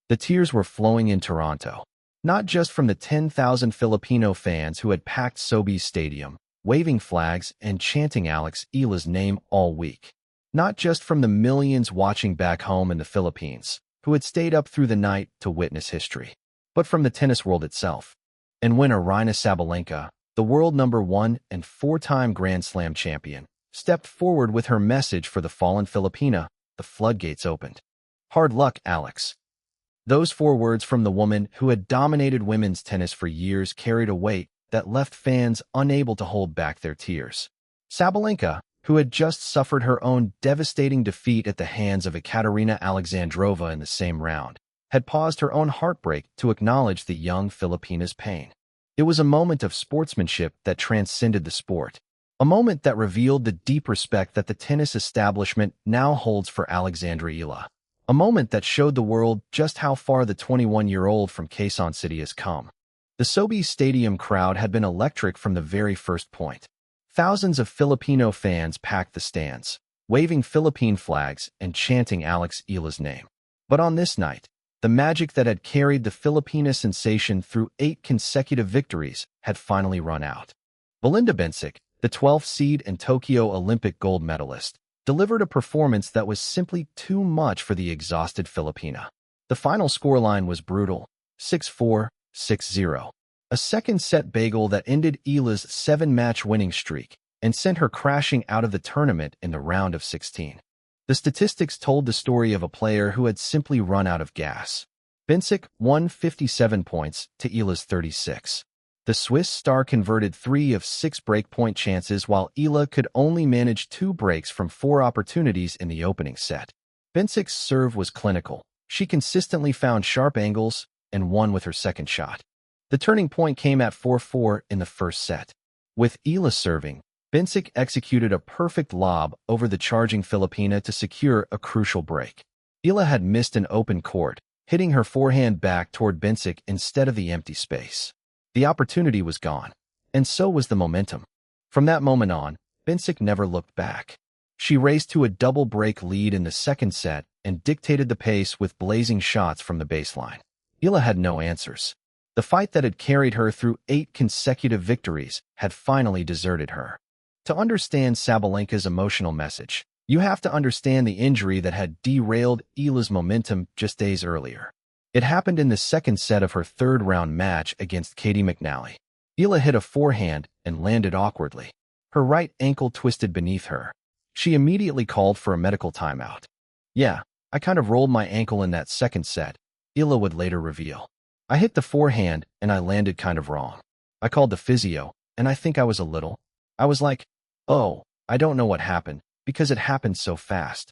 The tears were flowing in Toronto, not just from the 10,000 Filipino fans who had packed Sobeys Stadium, waving flags and chanting Alex Eala's name all week. Not just from the millions watching back home in the Philippines, who had stayed up through the night to witness history, but from the tennis world itself. And when Aryna Sabalenka, the world #1 and 4-time Grand Slam champion, stepped forward with her message for the fallen Filipina, the floodgates opened. Hard luck, Alex. Those 4 words from the woman who had dominated women's tennis for years carried a weight that left fans unable to hold back their tears. Sabalenka, who had just suffered her own devastating defeat at the hands of Ekaterina Alexandrova in the same round, had paused her own heartbreak to acknowledge the young Filipina's pain. It was a moment of sportsmanship that transcended the sport, a moment that revealed the deep respect that the tennis establishment now holds for Alexandra Eala, a moment that showed the world just how far the 21-year-old from Quezon City has come. The Sobeys Stadium crowd had been electric from the very first point. Thousands of Filipino fans packed the stands, waving Philippine flags and chanting Alex Eala's name. But on this night, the magic that had carried the Filipina sensation through 8 consecutive victories had finally run out. Belinda Bencic, the 12th seed and Tokyo Olympic gold medalist, delivered a performance that was simply too much for the exhausted Filipina. The final scoreline was brutal, 6-4, 6-0. A second-set bagel that ended Eala's 7-match winning streak and sent her crashing out of the tournament in the round of 16. The statistics told the story of a player who had simply run out of gas. Bencic won 57 points to Eala's 36. The Swiss star converted 3 of 6 breakpoint chances while Eala could only manage 2 breaks from 4 opportunities in the opening set. Bencic's serve was clinical. She consistently found sharp angles and won with her second shot. The turning point came at 4-4 in the first set. With Eala serving, Bencic executed a perfect lob over the charging Filipina to secure a crucial break. Eala had missed an open court, hitting her forehand back toward Bencic instead of the empty space. The opportunity was gone, and so was the momentum. From that moment on, Bencic never looked back. She raced to a double-break lead in the second set and dictated the pace with blazing shots from the baseline. Eala had no answers. The fight that had carried her through 8 consecutive victories had finally deserted her. To understand Sabalenka's emotional message, you have to understand the injury that had derailed Eala's momentum just days earlier. It happened in the second set of her third-round match against Katie McNally. Eala hit a forehand and landed awkwardly. Her right ankle twisted beneath her. She immediately called for a medical timeout. "Yeah, I kind of rolled my ankle in that second set," Eala would later reveal. "I hit the forehand and I landed kind of wrong. I called the physio, and I think I was I was like, oh, I don't know what happened, because it happened so fast."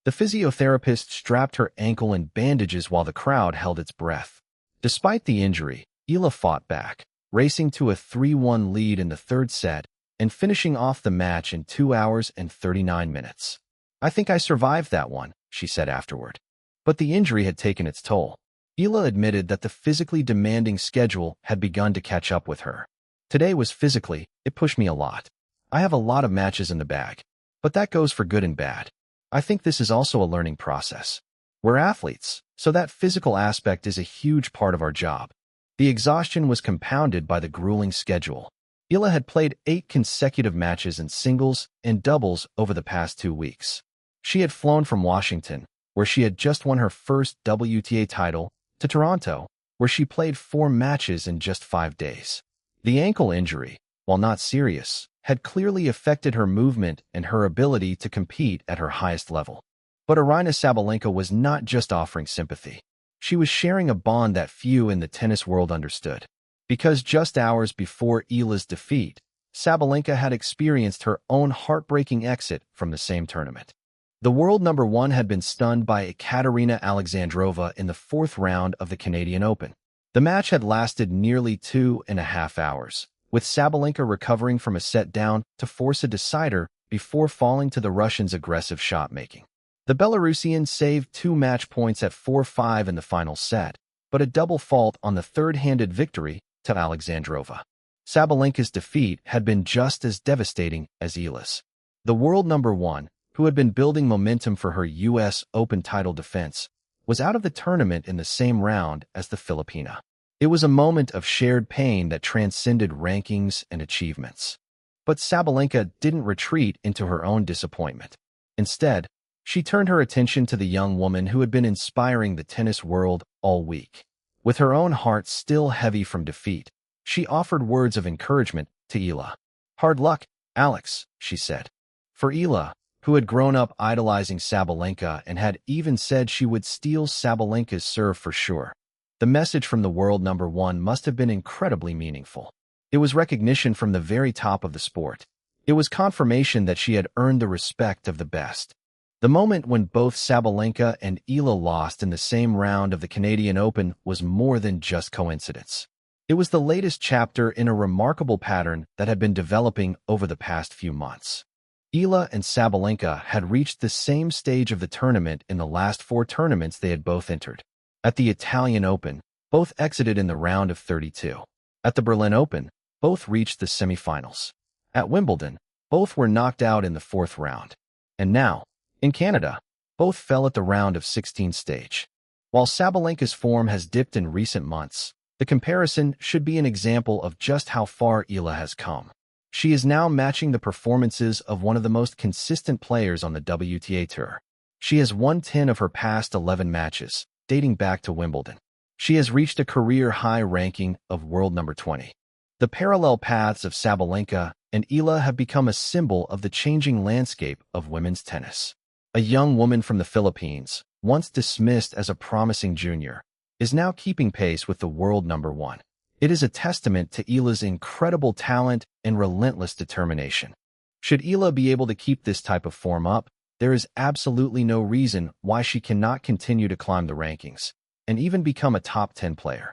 The physiotherapist strapped her ankle in bandages while the crowd held its breath. Despite the injury, Eala fought back, racing to a 3-1 lead in the third set and finishing off the match in 2 hours and 39 minutes. "I think I survived that one," she said afterward. But the injury had taken its toll. Eala admitted that the physically demanding schedule had begun to catch up with her. "Today was it pushed me a lot. I have a lot of matches in the bag. But that goes for good and bad. I think this is also a learning process. We're athletes, so that physical aspect is a huge part of our job." The exhaustion was compounded by the grueling schedule. Eala had played 8 consecutive matches in singles and doubles over the past 2 weeks. She had flown from Washington, where she had just won her first WTA title, to Toronto, where she played 4 matches in just 5 days. The ankle injury, while not serious, had clearly affected her movement and her ability to compete at her highest level. But Aryna Sabalenka was not just offering sympathy. She was sharing a bond that few in the tennis world understood. Because just hours before Eala's defeat, Sabalenka had experienced her own heartbreaking exit from the same tournament. The world #1 had been stunned by Ekaterina Alexandrova in the 4th round of the Canadian Open. The match had lasted nearly 2.5 hours, with Sabalenka recovering from a set down to force a decider before falling to the Russian's aggressive shot-making. The Belarusian saved 2 match points at 4-5 in the final set, but a double fault on the third-handed victory to Alexandrova. Sabalenka's defeat had been just as devastating as Eala's. The world #1, who had been building momentum for her U.S. Open title defense, was out of the tournament in the same round as the Filipina. It was a moment of shared pain that transcended rankings and achievements. But Sabalenka didn't retreat into her own disappointment. Instead, she turned her attention to the young woman who had been inspiring the tennis world all week. With her own heart still heavy from defeat, she offered words of encouragement to Eala. "Hard luck, Alex," she said. For Eala, who had grown up idolizing Sabalenka and had even said she would steal Sabalenka's serve for sure, the message from the world number one must have been incredibly meaningful. It was recognition from the very top of the sport. It was confirmation that she had earned the respect of the best. The moment when both Sabalenka and Eala lost in the same round of the Canadian Open was more than just coincidence. It was the latest chapter in a remarkable pattern that had been developing over the past few months. Eala and Sabalenka had reached the same stage of the tournament in the last 4 tournaments they had both entered. At the Italian Open, both exited in the round of 32. At the Berlin Open, both reached the semifinals. At Wimbledon, both were knocked out in the 4th round. And now, in Canada, both fell at the round of 16 stage. While Sabalenka's form has dipped in recent months, the comparison should be an example of just how far Eala has come. She is now matching the performances of one of the most consistent players on the WTA Tour. She has won 10 of her past 11 matches, dating back to Wimbledon. She has reached a career-high ranking of world number 20. The parallel paths of Sabalenka and Eala have become a symbol of the changing landscape of women's tennis. A young woman from the Philippines, once dismissed as a promising junior, is now keeping pace with the world number one. It is a testament to Eala's incredible talent and relentless determination. Should Eala be able to keep this type of form up, there is absolutely no reason why she cannot continue to climb the rankings and even become a top 10 player.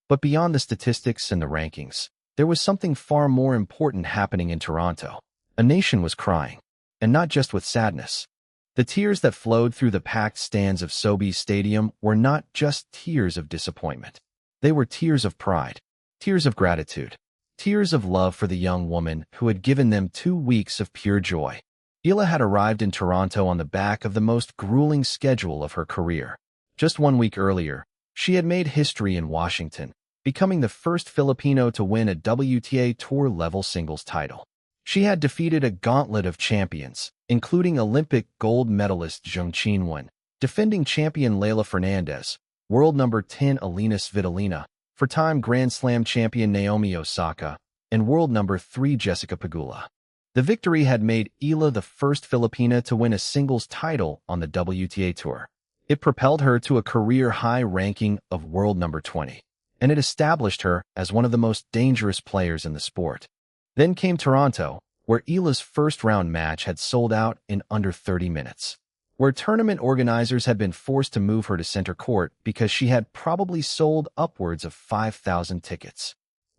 But beyond the statistics and the rankings, there was something far more important happening in Toronto. A nation was crying, and not just with sadness. The tears that flowed through the packed stands of SoBi Stadium were not just tears of disappointment. They were tears of pride, tears of gratitude, tears of love for the young woman who had given them 2 weeks of pure joy. Eala had arrived in Toronto on the back of the most grueling schedule of her career. Just 1 week earlier, she had made history in Washington, becoming the first Filipino to win a WTA Tour-level singles title. She had defeated a gauntlet of champions, including Olympic gold medalist Zheng Qinwen, defending champion Leylah Fernandez, world number 10 Aryna Sabalenka, four-time Grand Slam champion Naomi Osaka, and world number 3 Jessica Pegula. The victory had made Eala the first Filipina to win a singles title on the WTA Tour. It propelled her to a career-high ranking of world number 20, and it established her as one of the most dangerous players in the sport. Then came Toronto, where Eala's first-round match had sold out in under 30 minutes, where tournament organizers had been forced to move her to center court because she had probably sold upwards of 5,000 tickets,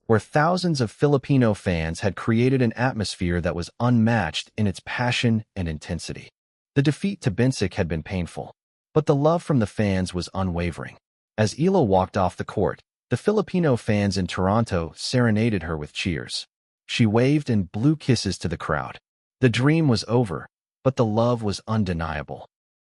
where thousands of Filipino fans had created an atmosphere that was unmatched in its passion and intensity. The defeat to Bencic had been painful, but the love from the fans was unwavering. As Eala walked off the court, the Filipino fans in Toronto serenaded her with cheers. She waved and blew kisses to the crowd. The dream was over, but the love was undeniable.